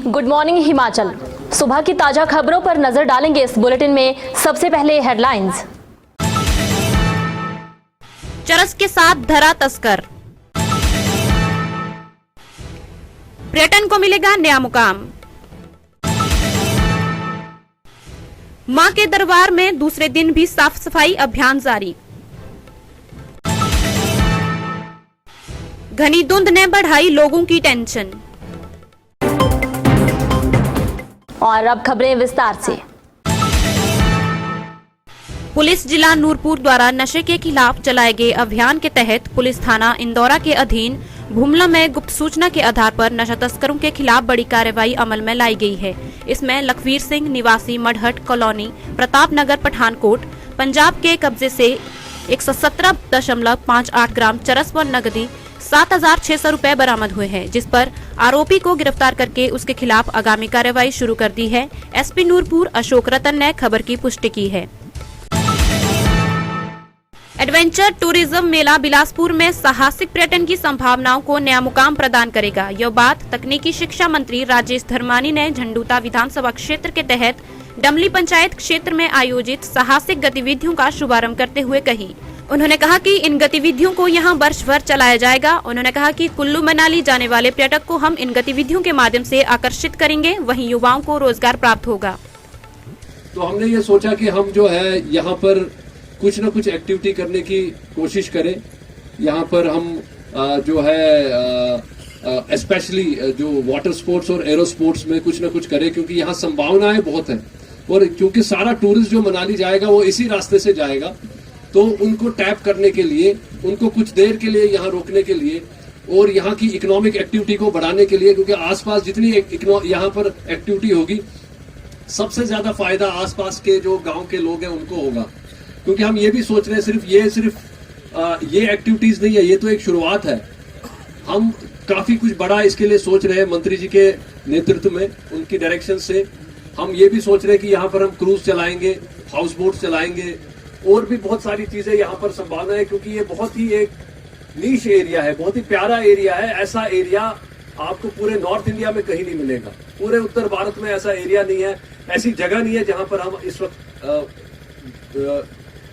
Good morning Himachal. सुबह की ताजा खबरों पर नजर डालेंगे इस बुलेटिन में। सबसे पहले हेडलाइंस। चरस के साथ धरा तस्कर, पर्यटन को मिलेगा नया मुकाम। मां के दरबार में दूसरे दिन भी साफ सफाई अभियान जारी। घनी धुंध ने बढ़ाई लोगों की टेंशन। और अब खबरें विस्तार से। पुलिस जिला नूरपुर द्वारा नशे के खिलाफ चलाए गए अभियान के तहत पुलिस थाना इंदौरा के अधीन भूमला में गुप्त सूचना के आधार पर नशा तस्करों के खिलाफ बड़ी कार्रवाई अमल में लाई गई है। इसमें लखवीर सिंह निवासी मढ़हट कॉलोनी प्रताप नगर पठानकोट पंजाब के कब्जे से 117.58 ग्राम चरस व नगदी 7,600 रुपए बरामद हुए हैं, जिस पर आरोपी को गिरफ्तार करके उसके खिलाफ आगामी कार्रवाई शुरू कर दी है। एसपी नूरपुर अशोक रतन ने खबर की पुष्टि की है। एडवेंचर टूरिज्म मेला बिलासपुर में साहसिक पर्यटन की संभावनाओं को नया मुकाम प्रदान करेगा। यह बात तकनीकी शिक्षा मंत्री राजेश धर्मानी ने झंडूता विधानसभा क्षेत्र के तहत डमली पंचायत क्षेत्र में आयोजित साहसिक गतिविधियों का शुभारंभ करते हुए कही। उन्होंने कहा कि इन गतिविधियों को यहां वर्ष भर चलाया जाएगा। उन्होंने कहा कि कुल्लू मनाली जाने वाले पर्यटक को हम इन गतिविधियों के माध्यम से आकर्षित करेंगे, वहीं युवाओं को रोजगार प्राप्त होगा। तो हमने ये सोचा कि हम जो है यहाँ पर कुछ न कुछ एक्टिविटी करने की कोशिश करें। यहाँ पर हम जो है स्पेशली जो वाटर स्पोर्ट्स और एरो स्पोर्ट्स में कुछ न कुछ करें, क्योंकि यहाँ संभावनाएं बहुत हैं और क्योंकि सारा टूरिस्ट जो मनाली जाएगा वो इसी रास्ते से जाएगा, तो उनको टैप करने के लिए, उनको कुछ देर के लिए यहाँ रोकने के लिए और यहाँ की इकोनॉमिक एक्टिविटी को बढ़ाने के लिए, क्योंकि आसपास जितनी यहाँ पर एक्टिविटी होगी सबसे ज्यादा फायदा आसपास के जो गांव के लोग हैं उनको होगा। क्योंकि हम ये भी सोच रहे हैं सिर्फ ये एक्टिविटीज नहीं है, ये तो एक शुरुआत है। हम काफी कुछ बड़ा इसके लिए सोच रहे हैं। मंत्री जी के नेतृत्व में, उनकी डायरेक्शन से हम ये भी सोच रहे हैं कि यहाँ पर हम क्रूज चलाएंगे, हाउस बोट चलाएंगे और भी बहुत सारी चीजें यहाँ पर संभावना है, क्योंकि ये बहुत ही एक नीश एरिया है, बहुत ही प्यारा एरिया है। ऐसा एरिया आपको पूरे नॉर्थ इंडिया में कहीं नहीं मिलेगा, पूरे उत्तर भारत में ऐसा एरिया नहीं है, ऐसी जगह नहीं है जहां पर हम इस वक्त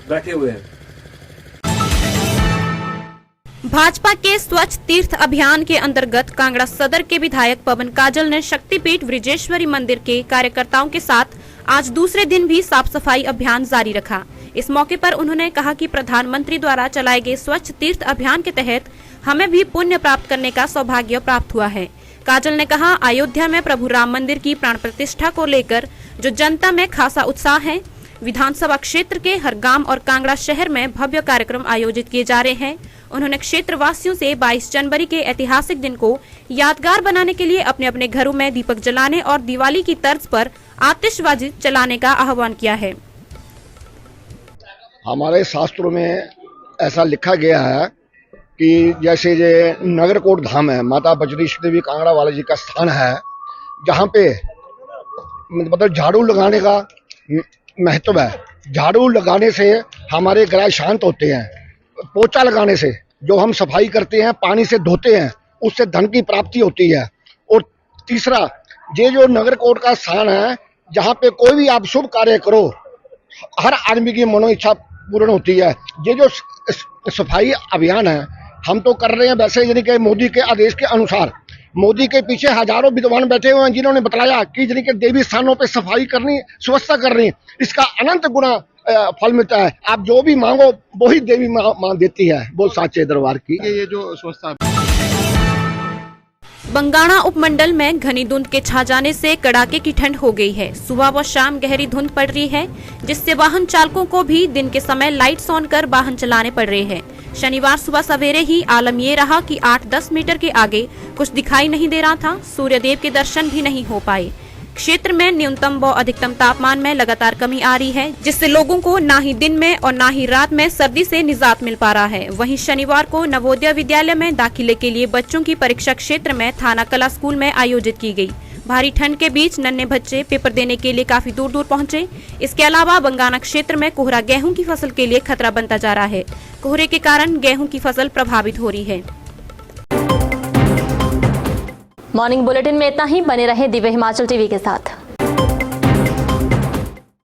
बैठे हुए हैं। भाजपा के स्वच्छ तीर्थ अभियान के अंतर्गत कांगड़ा सदर के विधायक पवन काजल ने शक्तिपीठ वृजेश्वरी मंदिर के कार्यकर्ताओं के साथ आज दूसरे दिन भी साफ सफाई अभियान जारी रखा। इस मौके पर उन्होंने कहा कि प्रधानमंत्री द्वारा चलाए गए स्वच्छ तीर्थ अभियान के तहत हमें भी पुण्य प्राप्त करने का सौभाग्य प्राप्त हुआ है। काजल ने कहा, अयोध्या में प्रभु राम मंदिर की प्राण प्रतिष्ठा को लेकर जो जनता में खासा उत्साह है, विधानसभा क्षेत्र के हर गांव और कांगड़ा शहर में भव्य कार्यक्रम आयोजित किए जा रहे हैं। उन्होंने क्षेत्र वासियों से 22 जनवरी के ऐतिहासिक दिन को यादगार बनाने के लिए अपने अपने घरों में दीपक जलाने और दिवाली की तर्ज पर आतिशबाजी चलाने का आह्वान किया है। हमारे शास्त्रों में ऐसा लिखा गया है कि जैसे ये नगरकोट धाम है, माता बजरीश्वरी देवी कांगड़ा वाले जी का स्थान है, जहाँ पे मतलब झाड़ू लगाने का महत्व है। झाड़ू लगाने से हमारे ग्रह शांत होते हैं। पोछा लगाने से जो हम सफाई करते हैं, पानी से धोते हैं, उससे धन की प्राप्ति होती है। और तीसरा, ये जो नगरकोट का स्थान है, जहाँ पे कोई भी आप शुभ कार्य करो, हर आदमी की मनो इच्छा पूर्ण होती है। ये जो सफाई अभियान है हम तो कर रहे हैं वैसे, यानी कि मोदी के आदेश के अनुसार। मोदी के पीछे हजारों विद्वान बैठे हुए हैं जिन्होंने बतलाया कि यानी कि देवी स्थानों पे सफाई करनी, स्वच्छता करनी, इसका अनंत गुना फल मिलता है। आप जो भी मांगो वही देवी मां देती है। वो साचे दरबार की ये जो स्वच्छता। बंगाणा उपमंडल में घनी धुंध के छा जाने से कड़ाके की ठंड हो गई है। सुबह व शाम गहरी धुंध पड़ रही है, जिससे वाहन चालकों को भी दिन के समय लाइट्स ऑन कर वाहन चलाने पड़ रहे हैं। शनिवार सुबह सवेरे ही आलम ये रहा कि 8-10 मीटर के आगे कुछ दिखाई नहीं दे रहा था। सूर्यदेव के दर्शन भी नहीं हो पाए। क्षेत्र में न्यूनतम व अधिकतम तापमान में लगातार कमी आ रही है, जिससे लोगों को ना ही दिन में और ना ही रात में सर्दी से निजात मिल पा रहा है। वहीं शनिवार को नवोदय विद्यालय में दाखिले के लिए बच्चों की परीक्षा क्षेत्र में थाना कला स्कूल में आयोजित की गई। भारी ठंड के बीच नन्हे बच्चे पेपर देने के लिए काफी दूर दूर पहुंचे। इसके अलावा बंगाना क्षेत्र में कोहरा गेहूं की फसल के लिए खतरा बनता जा रहा है। कोहरे के कारण गेहूं की फसल प्रभावित हो रही है। मॉर्निंग बुलेटिन में इतना ही। बने रहें दिव्य हिमाचल टीवी के साथ।